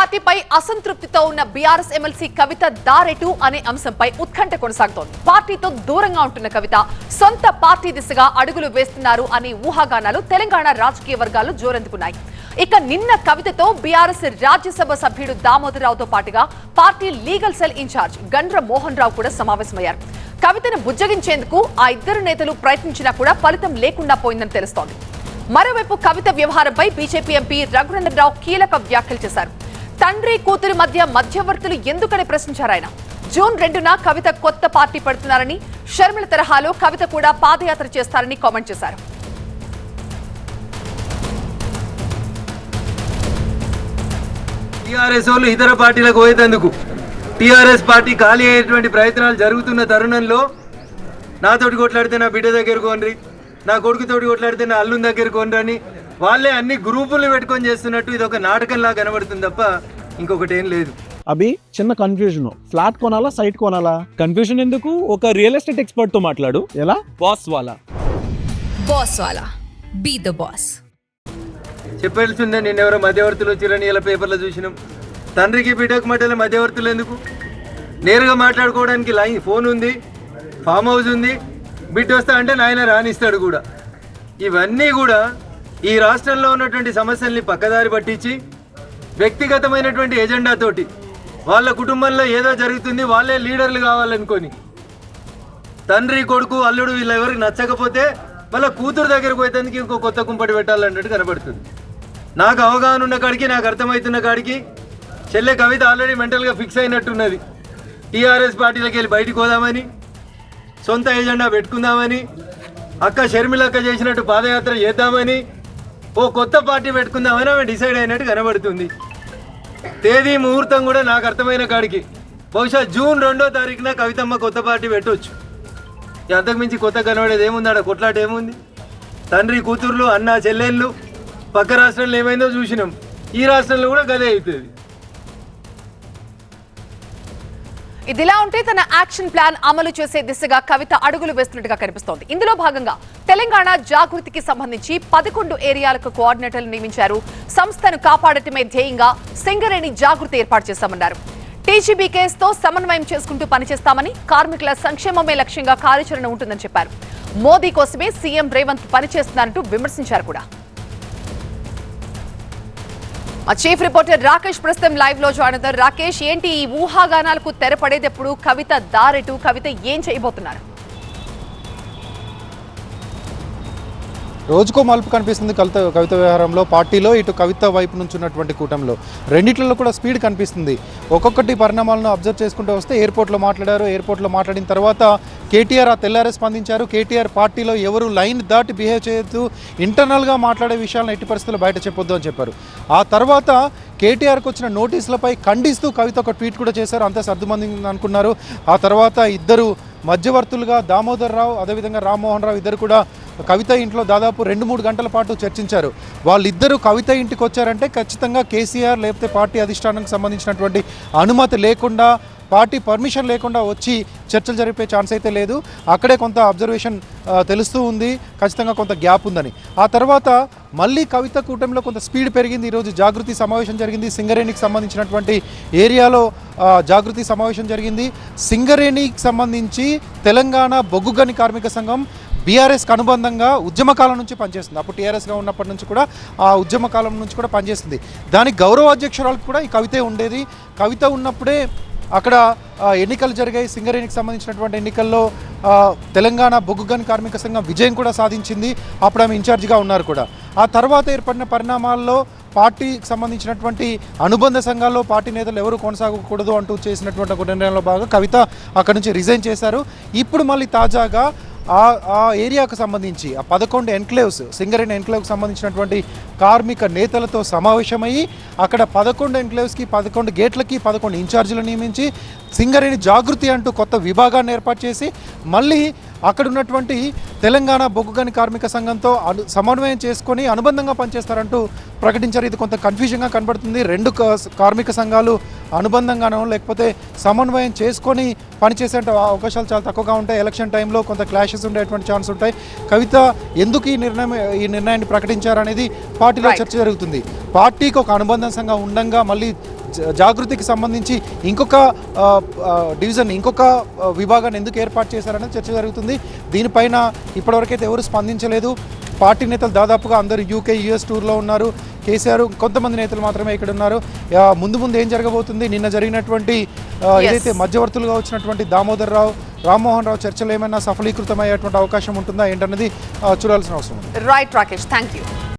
పార్టీపై అసంతృప్తితో ఉన్న బీఆర్ఎస్ ఎమ్మెల్సీ కవిత దారెటు అనే అంశంపై ఉత్కంఠ కొనసాగుతోంది. పార్టీతో దూరంగా ఉంటున్న కవిత సొంత పార్టీ దిశగా అడుగులు వేస్తున్నారు అనే ఊహాగానాలు తెలంగాణ రాజకీయ వర్గాల్లో జోరందుకున్నాయి. ఇక నిన్న కవితతో బీఆర్ఎస్ రాజ్యసభ సభ్యుడు దామోదరరావుతో పాటుగా party legal cell incharge Gandra Mohan Rao కూడా సమావేశమయ్యారు. కవితను బుజ్జగించేందుకు ఆ ఇద్దరు నేతలు ప్రయత్నించినా కూడా ఫలితం లేకుండా పోయిందని తెలుస్తోంది. మరోవైపు కవిత వ్యవహారంపై బీజేపీ ఎంపీ రఘునందన్ రావు కీలక వ్యాఖ్యలు చేశారు. తండ్రి కూతురు మధ్య మధ్యవర్తులు ఎందుకని ప్రశ్నించారు ఆయన. జూన్ 2న కవిత కొత్త పార్టీ పెడుతున్నారని, షర్మిల తరహాలో కవిత కూడా పాదయాత్ర చేస్తారని కామెంట్ చేశారు. టీఆర్ఎస్ వాళ్ళు ఇతర పార్టీలకు పోయేందుకు టీఆర్ఎస్ పార్టీ ఖాళీ అయ్యేటువంటి ప్రయత్నాలు జరుగుతున్న తరుణంలో నాతోటి కొట్లాడితే నా బిడ్డ దగ్గర కొనరి, నా కొడుకుతోటి కొట్లాడితే నా అల్లుని దగ్గర కొనరని వాళ్ళే అన్ని గ్రూపులు పెట్టుకొని చేస్తున్నట్టు ఇది ఒక నాటకంలా కనబడుతుంది తప్ప ఇంకొకటి ఏం లేదు. అభి చిన్న కన్ఫ్యూజన్, ఫ్లాట్ కొనాలా సైట్ కొనాలా? కన్ఫ్యూజన్ ఎందుకు, ఒక రియల్ ఎస్టేట్ ఎక్స్పర్ట్ తో మాట్లాడు. ఎలా? బాస్ వాలా బీ ద బాస్. చెప్పాల్సిందే, నిన్నెవరో మధ్యవర్తులు వచ్చిరని ఇలా పేపర్లో చూసినాం. తండ్రికి బిడ్డకు మధ్యలో మధ్యవర్తులు ఎందుకు? నేరుగా మాట్లాడుకోవడానికి లైన్ ఫోన్ ఉంది, ఫామ్ హౌస్ ఉంది, బిడ్డ వస్తా అంటే నాయన రానిస్తాడు కూడా. ఇవన్నీ కూడా ఈ రాష్ట్రంలో ఉన్నటువంటి సమస్యల్ని పక్కదారి పట్టించి వ్యక్తిగతమైనటువంటి ఎజెండాతోటి వాళ్ళ కుటుంబంలో ఏదో జరుగుతుంది, వాళ్ళే లీడర్లు కావాలనుకొని తండ్రి కొడుకు అల్లుడు వీళ్ళెవరికి నచ్చకపోతే మళ్ళీ కూతురు దగ్గరకు పోయేందుకు ఇంకో కొత్త కుంపటి పెట్టాలన్నట్టు కనబడుతుంది. నాకు అవగాహన ఉన్న కాడికి, నాకు అర్థమవుతున్న కాడికి చెల్లె కవిత ఆల్రెడీ మెంటల్గా ఫిక్స్ అయినట్టున్నది. టీఆర్ఎస్ పార్టీలకు వెళ్ళి బయటకు పోదామని, సొంత ఎజెండా పెట్టుకుందామని, అక్క షర్మిలక్క చేసినట్టు పాదయాత్ర చేద్దామని, ఓ కొత్త పార్టీ పెట్టుకుందామని ఆమె డిసైడ్ అయినట్టు కనబడుతుంది. తేదీ ముహూర్తం కూడా నాకు అర్థమైన కాడికి బహుశా జూన్ 2వ తారీఖున కవితమ్మ కొత్త పార్టీ పెట్టవచ్చు. అంతకుమించి కొత్త కనబడేది ఏముంది? ఆడ కొట్లాట ఏముంది? తండ్రి కూతుర్లు, అన్న చెల్లెళ్ళు, పక్క రాష్ట్రంలో ఏమైందో చూసినాం, ఈ రాష్ట్రంలో కూడా గదే అవుతుంది. ఇదిలా ఉంటే తన యాక్షన్ ప్లాన్ అమలు చేసే దిశగా కవిత అడుగులు వేస్తున్నట్టుగా కనిపిస్తోంది. ఇందులో భాగంగా తెలంగాణ జాగృతికి సంబంధించి 11 ఏరియాలకు కోఆర్డినేటర్లు నియమించారు. సంస్థను కాపాడటమే ధ్యేయంగా సింగరేణి జాగృతి ఏర్పాటు చేశామన్నారు. టీజీబీ కేసుతో సమన్వయం చేసుకుంటూ పనిచేస్తామని, కార్మికుల సంక్షేమమే లక్ష్యంగా కార్యాచరణ ఉంటుందని చెప్పారు. మోదీ కోసమే సీఎం రేవంత్ పనిచేస్తున్నారంటూ విమర్శించారు కూడా. మా చీఫ్ రిపోర్టర్ రాకేష్ ప్రస్తుతం లైవ్ లో జాయిన్ అవుతారు. రాకేష్, ఏంటి ఈ ఊహాగానాలకు తెరపడేటప్పుడు కవిత దారెటు, కవిత ఏం చేయబోతున్నారు? రోజుకో మలుపు కనిపిస్తుంది కవిత వ్యవహారంలో. పార్టీలో ఇటు కవిత వైపు నుంచి ఉన్నటువంటి కూటమిలో రెండిట్లలో కూడా స్పీడ్ కనిపిస్తుంది. ఒక్కొక్కటి పరిణామాలను అబ్జర్వ్ చేసుకుంటూ వస్తే ఎయిర్పోర్ట్లో మాట్లాడారు. ఎయిర్పోర్ట్లో మాట్లాడిన తర్వాత కేటీఆర్ తెల్లారే స్పందించారు. కేటీఆర్ పార్టీలో ఎవరు లైన్ దాటి బిహేవ్ చేయొద్దు, ఇంటర్నల్గా మాట్లాడే విషయాలను ఎట్టి పరిస్థితుల్లో బయట చెప్పొద్దు అని చెప్పారు. ఆ తర్వాత కేటీఆర్కి వచ్చిన నోటీసులపై ఖండిస్తూ కవిత ఒక ట్వీట్ కూడా చేశారు. అంతే సర్దుమంది అనుకున్నారు. ఆ తర్వాత ఇద్దరు మధ్యవర్తులుగా దామోదర్ రావు, అదేవిధంగా రామ్మోహన్ రావు ఇద్దరు కూడా కవిత ఇంట్లో దాదాపు 2-3 గంటల పాటు చర్చించారు. వాళ్ళిద్దరూ కవిత ఇంటికి వచ్చారంటే ఖచ్చితంగా కేసీఆర్ లేకపోతే పార్టీ అధిష్టానానికి సంబంధించినటువంటి అనుమతి లేకుండా, పార్టీ పర్మిషన్ లేకుండా వచ్చి చర్చలు జరిపే ఛాన్స్ అయితే లేదు. అక్కడే కొంత అబ్జర్వేషన్ తెలుస్తూ ఉంది, ఖచ్చితంగా కొంత గ్యాప్ ఉందని. ఆ తర్వాత మళ్ళీ కవిత కూటమిలో కొంత స్పీడ్ పెరిగింది. ఈరోజు జాగృతి సమావేశం జరిగింది. సింగరేణికి సంబంధించినటువంటి ఏరియాలో జాగృతి సమావేశం జరిగింది. సింగరేణికి సంబంధించి తెలంగాణ బొగ్గు గని కార్మిక సంఘం బీఆర్ఎస్కి అనుబంధంగా ఉద్యమకాలం నుంచి పనిచేస్తుంది. అప్పుడు టీఆర్ఎస్గా ఉన్నప్పటి నుంచి కూడా ఆ ఉద్యమకాలం నుంచి కూడా పనిచేస్తుంది. దానికి గౌరవ అధ్యక్షురాలకు కూడా ఈ కవితే ఉండేది. కవిత ఉన్నప్పుడే అక్కడ ఎన్నికలు జరిగాయి. సింగరేణికి సంబంధించినటువంటి ఎన్నికల్లో తెలంగాణ బొగ్గు గని కార్మిక సంఘం విజయం కూడా సాధించింది. అప్పుడు ఆమె ఇన్ఛార్జిగా ఉన్నారు కూడా. ఆ తర్వాత ఏర్పడిన పరిణామాల్లో పార్టీకి సంబంధించినటువంటి అనుబంధ సంఘాల్లో పార్టీ నేతలు ఎవరు కొనసాగకూడదు అంటూ చేసినటువంటి ఒక నిర్ణయంలో భాగంగా కవిత అక్కడి నుంచి రిజైన్ చేశారు. ఇప్పుడు మళ్ళీ తాజాగా ఆ ఏరియాకు సంబంధించి ఆ 11 ఎన్క్లేవ్స్, సింగరేణి ఎన్క్లేవ్కి సంబంధించినటువంటి కార్మిక నేతలతో సమావేశమయ్యి అక్కడ 11 ఎన్క్లేవ్స్కి 11 గేట్లకి 11 ఇన్ఛార్జీలు నియమించి సింగరేణి జాగృతి అంటూ కొత్త విభాగాన్ని ఏర్పాటు చేసి మళ్ళీ అక్కడ ఉన్నటువంటి తెలంగాణ బొగ్గు గని కార్మిక సంఘంతో సమన్వయం చేసుకొని అనుబంధంగా పనిచేస్తారంటూ ప్రకటించారు. ఇది కొంత కన్ఫ్యూజన్గా కనబడుతుంది. 2 కార్మిక సంఘాలు అనుబంధంగానో లేకపోతే సమన్వయం చేసుకొని పనిచేసే అవకాశాలు చాలా తక్కువగా ఉంటాయి. ఎలక్షన్ టైంలో కొంత క్లాషెస్ ఉండేటువంటి ఛాన్స్ ఉంటాయి. కవిత ఎందుకు ఈ నిర్ణయాన్ని ప్రకటించారనేది పార్టీలో చర్చ జరుగుతుంది. పార్టీకి ఒక అనుబంధం సంఘం ఉండంగా మళ్ళీ జాగృతికి సంబంధించి ఇంకొక డివిజన్ ఇంకొక విభాగాన్ని ఎందుకు ఏర్పాటు చేశారనేది చర్చ జరుగుతుంది. దీనిపైన ఇప్పటివరకైతే ఎవరు స్పందించలేదు. పార్టీ నేతలు దాదాపుగా అందరూ యూకే యూఎస్ టూర్లో ఉన్నారు. కేసీఆర్ కొంతమంది నేతలు మాత్రమే ఇక్కడ ఉన్నారు. ముందు ఏం జరగబోతుంది, నిన్న జరిగినటువంటి ఏదైతే మధ్యవర్తులుగా వచ్చినటువంటి దామోదర్ రావు, రామ్మోహన్ రావు చర్చలు ఏమైనా సఫలీకృతమయ్యేటువంటి అవకాశం ఉంటుందా ఏంటన్నది చూడాల్సిన అవసరం ఉంది. Right Rakesh, thank you.